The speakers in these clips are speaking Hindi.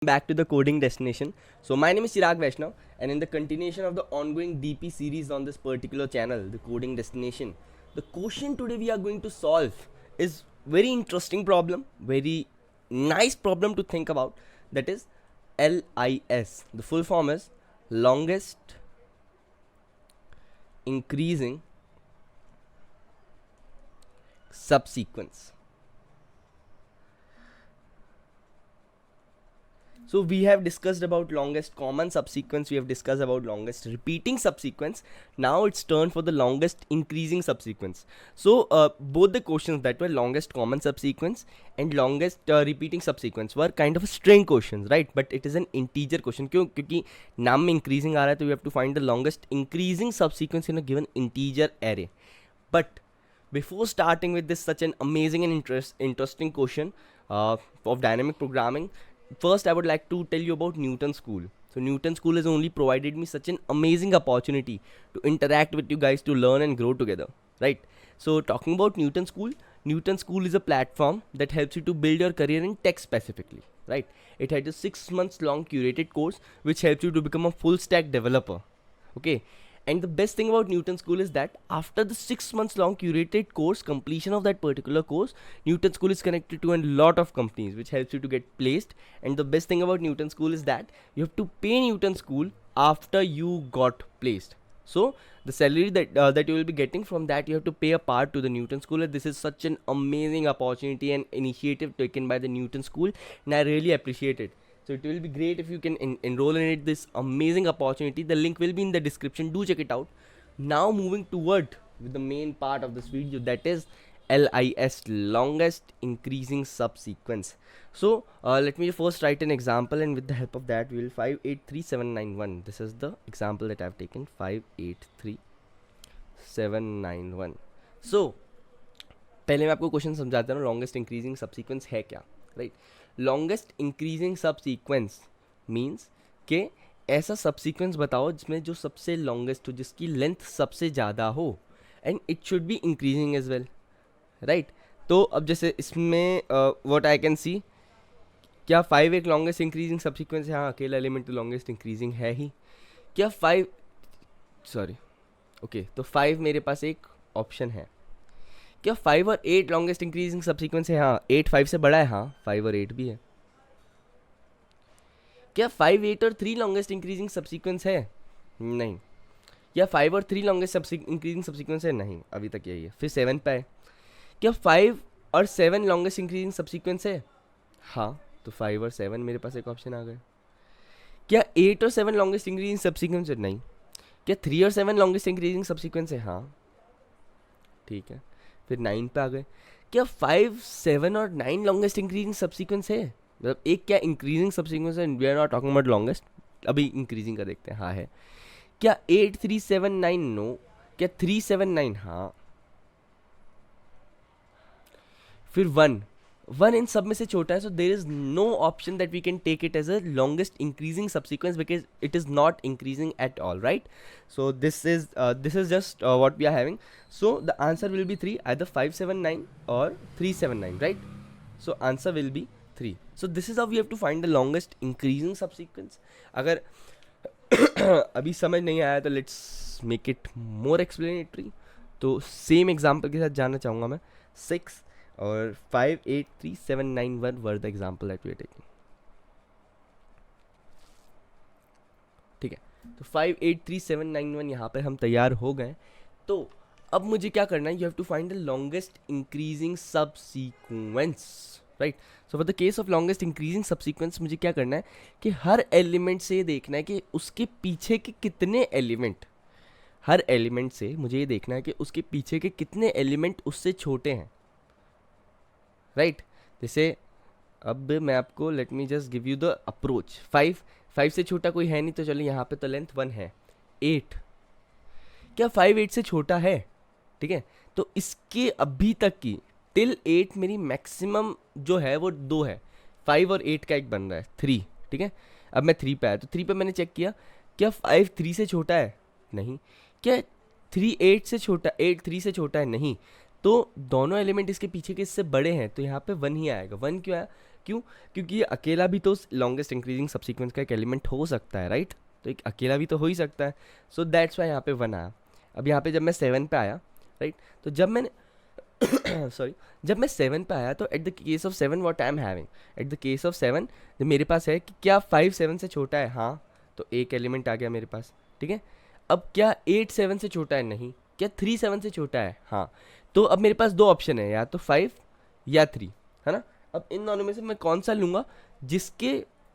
Back to the coding destination. So my name is Chirag Vaishnav, and in the continuation of the ongoing DP series on this particular channel, the coding destination, the question today we are going to solve is very interesting problem, very nice problem to think about. That is LIS. The full form is longest increasing subsequence. So we have discussed about longest common subsequence, we have discussed about longest repeating subsequence. Now it's turn for the longest increasing subsequence. So both the questions that were longest common subsequence and longest repeating subsequence were kind of string questions, right? But it is an integer question. क्यों? क्योंकि नाम में increasing आ रहा है, तो we have to find the longest increasing subsequence in a given integer array. But before starting with this such an amazing and interesting question of dynamic programming, first I would like to tell you about Newton School. So Newton School has only provided me such an amazing opportunity to interact with you guys, to learn and grow together, right? So talking about Newton School is a platform that helps you to build your career in tech specifically, right? It had a 6 months long curated course which helps you to become a full stack developer. Okay, and the best thing about Newton School is that after the 6 months long curated course, completion of that particular course, Newton School is connected to a lot of companies which helps you to get placed. And the best thing about Newton School is that you have to pay Newton School after you got placed. So the salary that you will be getting from that, you have to pay a part to the Newton School. And this is such an amazing opportunity and initiative taken by the Newton School, and I really appreciate it. So it will be great if you can enroll in it, this amazing opportunity. The link will be in the description. Do check it out. Now moving toward with the main part of this video, that is LIS, longest increasing subsequence. So let me first write an example, and with the help of that we will 583791. This is the example that I have taken, 583791. So पहले मैं आपको क्वेश्चन समझाता हूँ लॉन्गेस्ट इंक्रीजिंग सबसीक्वेंस है क्या, right? Longest increasing subsequence means कि ऐसा सबसीक्वेंस बताओ जिसमें जो सबसे लॉन्गेस्ट हो, जिसकी लेंथ सबसे ज़्यादा हो, and it should be increasing as well, right? तो अब जैसे इसमें व्हाट आई कैन सी, क्या 5 एक लॉन्गेस्ट इंक्रीजिंग सबसीक्वेंस है? हाँ, अकेला एलिमेंट तो लॉन्गेस्ट इंक्रीजिंग है ही. क्या 5, सॉरी, ओके, तो 5 मेरे पास एक ऑप्शन है. क्या 5 और 8 लॉन्गेस्ट इंक्रीजिंग सबसीक्वेंस है? हाँ. 8 5 से बड़ा है? हाँ, 5 और 8 भी है. क्या 5 8 और 3 लॉन्गेस्ट इंक्रीजिंग सबसीक्वेंस है? नहीं. क्या 5 और 3 लॉन्गेस्ट इंक्रीजिंग सबसीक्वेंस है? नहीं, अभी तक यही है. फिर 7 पे है. क्या 5 और 7 लॉन्गेस्ट इंक्रीजिंग सबसीक्वेंस है? हाँ, तो 5 और 7 मेरे पास एक ऑप्शन आ गया. क्या 8 और 7 लॉन्गेस्ट इंक्रीजिंग सबसीक्वेंस है? नहीं. क्या 3 और 7 लॉन्गेस्ट इंक्रीजिंग सबसीक्वेंस है? हाँ, ठीक है. फिर 9 पे आ गए. क्या 5 7 और 9 लॉन्गेस्ट इंक्रीजिंग सबसीक्वेंस है? मतलब एक क्या इंक्रीजिंग सबसीक्वेंस है, we are not talking about longest. अभी इंक्रीजिंग का देखते हैं. हाँ है. क्या 8 3 7 9? नो. क्या 3 7 9? हाँ. फिर 1 इन सब में से छोटा है, so there is no option that we can take it as a longest increasing subsequence because it is not increasing at all, right? So this is just what we are having. So the answer will be 3, either 5 7 9 और 3 7 9, right? So answer will be 3. So this is how we have to find the longest increasing subsequence. अगर अभी समझ नहीं आया तो let's make it more explanatory. तो सेम एग्जाम्पल के साथ जाना चाहूँगा मैं. 6 और 5 8 3 7 9 1 were the example that we are taking. ठीक है, तो 5 8 3 7 9 1 यहाँ पे हम तैयार हो गए. तो अब मुझे क्या करना है? You have to find the longest increasing subsequence, right? So for the case of longest increasing subsequence मुझे क्या करना है कि हर एलिमेंट से ये देखना है कि उसके पीछे के कितने एलिमेंट, हर एलिमेंट से मुझे ये देखना है कि उसके पीछे के कितने एलिमेंट उससे छोटे हैं, राइट? जैसे अब मैं आपको let me just give you the approach. 5 से छोटा कोई है नहीं, तो चलिए यहाँ पे तो लेंथ 1 है. 8, क्या 5 8 से छोटा है? ठीक है, तो इसके अभी तक की टिल 8 मेरी मैक्सिमम जो है वो 2 है. 5 और 8 का एक बन रहा है 3. ठीक है, अब मैं 3 पे आया, तो 3 पे मैंने चेक किया. क्या 5 3 से छोटा है? नहीं. क्या 3 8 से छोटा, 8 3 से छोटा है? नहीं. तो दोनों एलिमेंट इसके पीछे के इससे बड़े हैं, तो यहाँ पे 1 ही आएगा. 1 क्यों आया? क्यों? क्योंकि ये अकेला भी तो लॉन्गेस्ट इंक्रीजिंग सबसीक्वेंस का एक एलिमेंट हो सकता है, राइट? तो एक अकेला भी तो हो ही सकता है, सो दैट्स वाई यहाँ पे 1 आया। अब यहाँ पे जब मैं 7 पे आया, राइट, तो जब मैंने सॉरी, जब मैं 7 पे आया तो at the case of 7 what I am having, at the case of 7 जब मेरे पास है कि क्या 5 7 से छोटा है, हाँ, तो एक एलिमेंट आ गया मेरे पास, ठीक है। अब क्या 8 7 से छोटा है, नहीं। क्या 3 7 से छोटा है, हाँ। तो अब मेरे पास दो ऑप्शन है, या तो 5 या 3, है ना। अब इन दोनों में से मैं कौन सा लूँगा, जिसके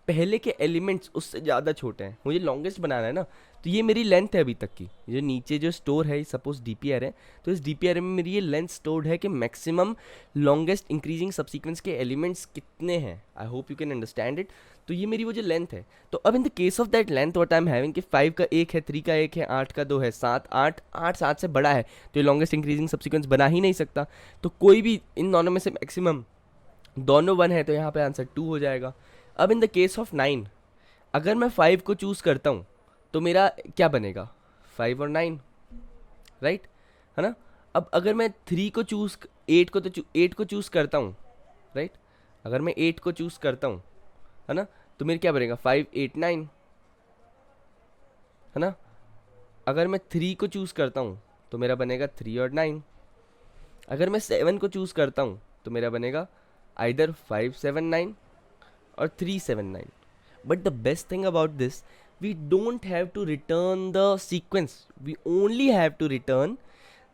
पहले के एलिमेंट्स उससे ज़्यादा छोटे हैं, मुझे लॉन्गेस्ट बनाना है ना। तो ये मेरी लेंथ है अभी तक की, जो नीचे जो स्टोर है, सपोज डीपी एरे, तो इस डीपी एरे में मेरी ये लेंथ स्टोर्ड है कि मैक्सिमम लॉन्गेस्ट इंक्रीजिंग सबसीक्वेंस के एलिमेंट्स कितने हैं। आई hope you can understand it. तो ये मेरी वो जो लेंथ है, तो अब in the case of that length what I am having कि 5 का 1 है, 3 का 1 है, 8 का 2 है, 7 8 8 7 से बड़ा है, तो ये लॉन्गेस्ट इंक्रीजिंग सबसीक्वेंस बना ही नहीं सकता। तो कोई भी इन दोनों में से मैक्सिमम दोनों 1 है, तो यहाँ पे आंसर 2 हो जाएगा। अब इन द केस ऑफ 9, अगर मैं 5 को चूज़ करता हूँ तो मेरा क्या बनेगा, 5 और 9, राइट, है ना। अब अगर मैं 3 को चूज़ 8 को तो 8 को चूज़ करता हूँ, राइट, अगर मैं 8 को चूज़ करता हूँ, है ना, तो मेरे क्या बनेगा 5 8 9, है ना। अगर मैं 3 को चूज़ करता हूँ तो मेरा बनेगा 3 और 9। अगर मैं 7 को चूज़ करता हूँ तो मेरा बनेगा either 5 7 9 or 379. But the best thing about this, we don't have to return the sequence. We only have to return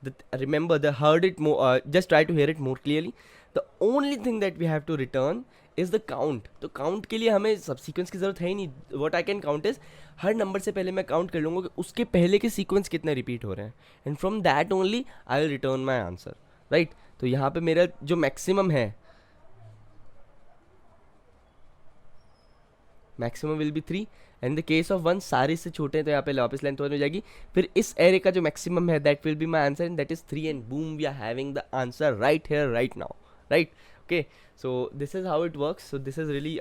the, remember the heard it more, just try to hear it more clearly. The only thing that we have to return is the count. तो count के लिए हमें subsequence की ज़रूरत है ही नहीं. What I can count is her number से पहले मैं काउंट कर लूँगा कि उसके पहले के सीक्वेंस कितने रिपीट हो रहे हैं, and from that only I will return my answer, right. तो यहाँ पे मेरा जो मैक्सिमम है, maximum will be 3, and the case of 1 सारे से छोटे हैं तो यहाँ पे वापस लेंथ 1 हो जाएगी। फिर इस एरे का जो मैक्सिमम है that will be my answer, and that is 3, and boom we are having the answer right here right now, right. Okay, so this is how it works. So this is really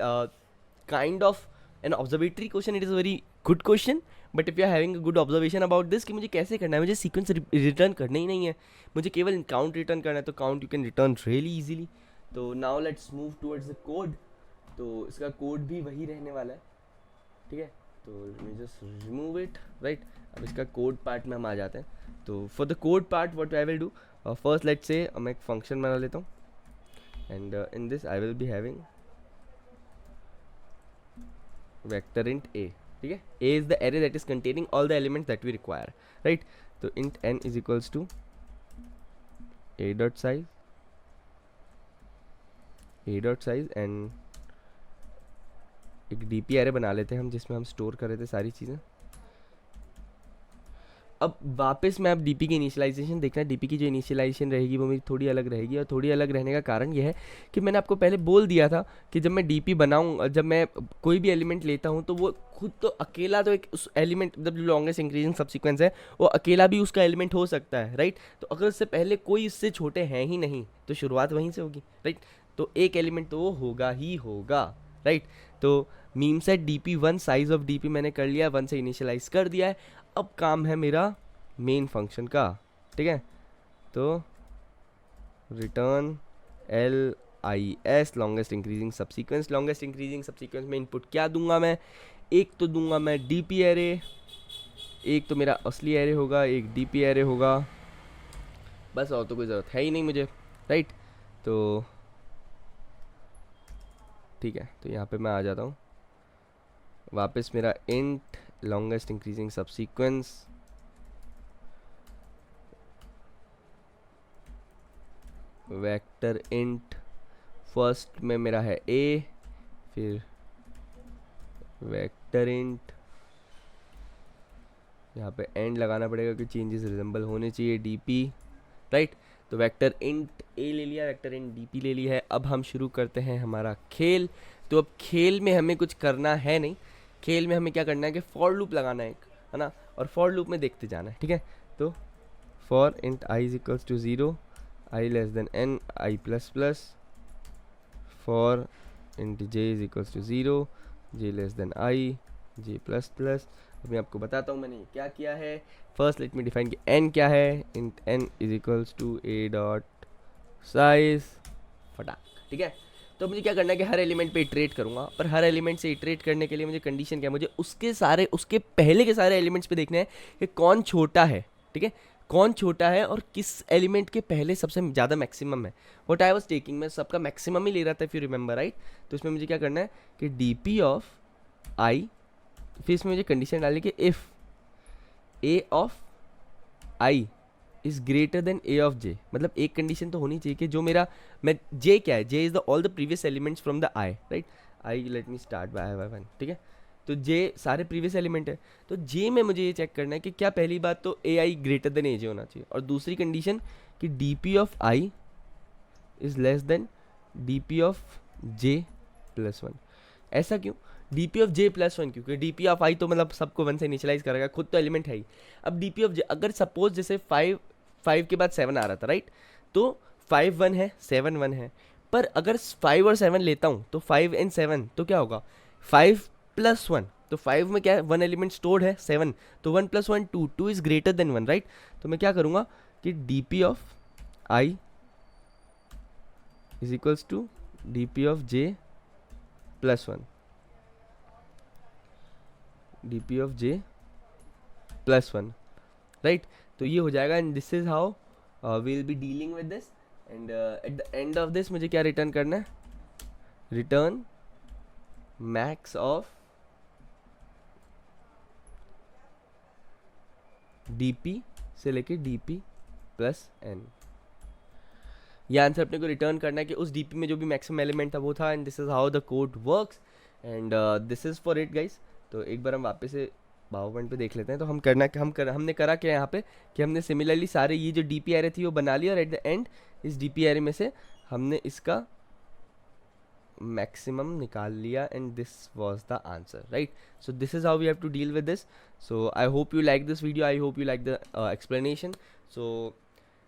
kind of an observatory question, it is a very good question, but if you are having a good observation about this कि मुझे कैसे करना है, मुझे सीक्वेंस रिटर्न करना ही नहीं है, मुझे केवल काउंट रिटर्न करना है, तो count you can return really easily. तो now let's move towards the code. तो इसका कोड भी वही रहने वाला है, ठीक है। तो मैं जस्ट रिमूव इट, राइट। अब इसका कोड पार्ट में हम आ जाते हैं। तो for the code part what I will do, first let's say मैं एक फंक्शन बना लेता हूँ, and in this I will be having vector int a, ठीक है। A is the array that is containing all the elements that we require, right. तो int n is equals to a dot size, and एक डीपी एरे बना लेते हैं हम, जिसमें हम स्टोर कर रहे थे सारी चीज़ें। अब वापस मैं अब डीपी की इनिशियलाइजेशन देखना है। डीपी की जो इनिशियलाइजेशन रहेगी वो मेरी थोड़ी अलग रहेगी, और थोड़ी अलग रहने का कारण यह है कि मैंने आपको पहले बोल दिया था कि जब मैं डीपी बनाऊँ, जब मैं कोई भी एलिमेंट लेता हूँ तो वो खुद तो अकेला तो एक उस एलिमेंट, मतलब जो लॉन्गेस्ट इंक्रीजिंग सबसीक्वेंस है वो अकेला भी उसका एलिमेंट हो सकता है, राइट। तो अगर उससे पहले कोई इससे छोटे हैं ही नहीं तो शुरुआत वहीं से होगी, राइट। तो एक एलिमेंट तो वो होगा ही होगा, राइट। तो meme set dp1 size of dp मैंने कर लिया, 1 से इनिशियलाइज कर दिया है। अब काम है मेरा मेन फंक्शन का, ठीक है। तो return LIS longest increasing subsequence. Longest increasing subsequence में इनपुट क्या दूंगा मैं, एक तो दूंगा मैं डीपी एरे, एक तो मेरा असली एरे होगा, एक डीपी एरे होगा, बस और तो कोई ज़रूरत है ही नहीं मुझे, राइट। तो ठीक है, तो यहाँ पे मैं आ जाता हूँ वापस। मेरा int longest increasing subsequence, vector int first में मेरा है ए, फिर वेक्टर इंट, यहाँ पे एंड लगाना पड़ेगा कि चेंजेस रिजेंबल होने चाहिए डीपी, राइट। तो वेक्टर इंट ए ले लिया, वेक्टर इंट डीपी ले लिया है। अब हम शुरू करते हैं हमारा खेल। तो अब खेल में हमें कुछ करना है नहीं, खेल में हमें क्या करना है कि फॉर लूप लगाना है ना, और फॉर लूप में देखते जाना है, ठीक है। तो for int i is equals to 0, i less than n, i plus plus, for int j is equals to 0, j less than i, j plus plus. अब मैं आपको बताता हूँ मैंने क्या किया है। फर्स्ट लेट मी डिफाइन कि एन क्या है। Int n is equals to a dot size, फटाक, ठीक है। तो मुझे क्या करना है कि हर एलिमेंट पे इटरेट करूँगा, पर हर एलिमेंट से इटरेट करने के लिए मुझे कंडीशन क्या है, मुझे उसके पहले के सारे एलिमेंट्स पे देखना है कि कौन छोटा है, ठीक है, कौन छोटा है और किस एलिमेंट के पहले सबसे ज़्यादा मैक्सिमम है। व्हाट आई वाज टेकिंग, मैं सबका मैक्सिमम ही ले रहा था, इफ़ यू रिमेंबर राइट। तो इसमें मुझे क्या करना है कि डी पी ऑफ आई, फिर इसमें मुझे कंडीशन डालनी कि if a of i is greater than a of j, मतलब एक कंडीशन तो होनी चाहिए कि जो मेरा मैं जे क्या है, j is the all the previous elements from the i, right. I let me start by i one, ठीक है। तो जे सारे प्रीवियस एलिमेंट है, तो जे में मुझे ये चेक करना है कि क्या पहली बात तो ए आई ग्रेटर देन ए जे होना चाहिए, और दूसरी कंडीशन कि D P of i is less than D P of j plus one. ऐसा क्यों, D P of j plus one, क्योंकि डी पी ऑफ आई तो मतलब सबको वन से इनिशियलाइज करेगा, खुद तो एलिमेंट है ही। अब डी पी ऑफ जे, अगर सपोज जैसे 5 के बाद 7 आ रहा था, राइट, तो 5 1 है, 7 1 है, पर अगर 5 और 7 लेता हूँ तो 5 एंड 7 तो क्या होगा 5 प्लस 1, तो 5 में क्या है, 1 एलिमेंट स्टोर्ड है 7, तो 1 plus 1 2, 2 is greater than 1, right. तो मैं क्या करूँगा कि D P of i is equals to D P of j plus 1, D P of j plus 1, right. तो ये हो जाएगा, and this is how we will be dealing with this, and at the end of this मुझे क्या रिटर्न करना है, रिटर्न मैक्स ऑफ डीपी से लेके डीपी प्लस एन। ये आंसर अपने को रिटर्न करना है कि उस डीपी में जो भी मैक्सिमम एलिमेंट था वो था, and this is how the code works, and this is for it guys. तो एक बार हम वापस से पावर पॉइंट पे देख लेते हैं। तो हमने करा क्या यहाँ पे कि हमने सिमिलरली सारे ये जो डीपी एरे थी वो बना लिया, और एट द एंड इस डीपी एरे में से हमने इसका मैक्सिमम निकाल लिया, and this was the answer, right. So this is how we have to deal with this. So I hope you like this video, I hope you like the explanation. So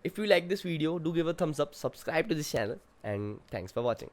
if you like this video, do give a thumbs up, subscribe to this channel, and thanks for watching.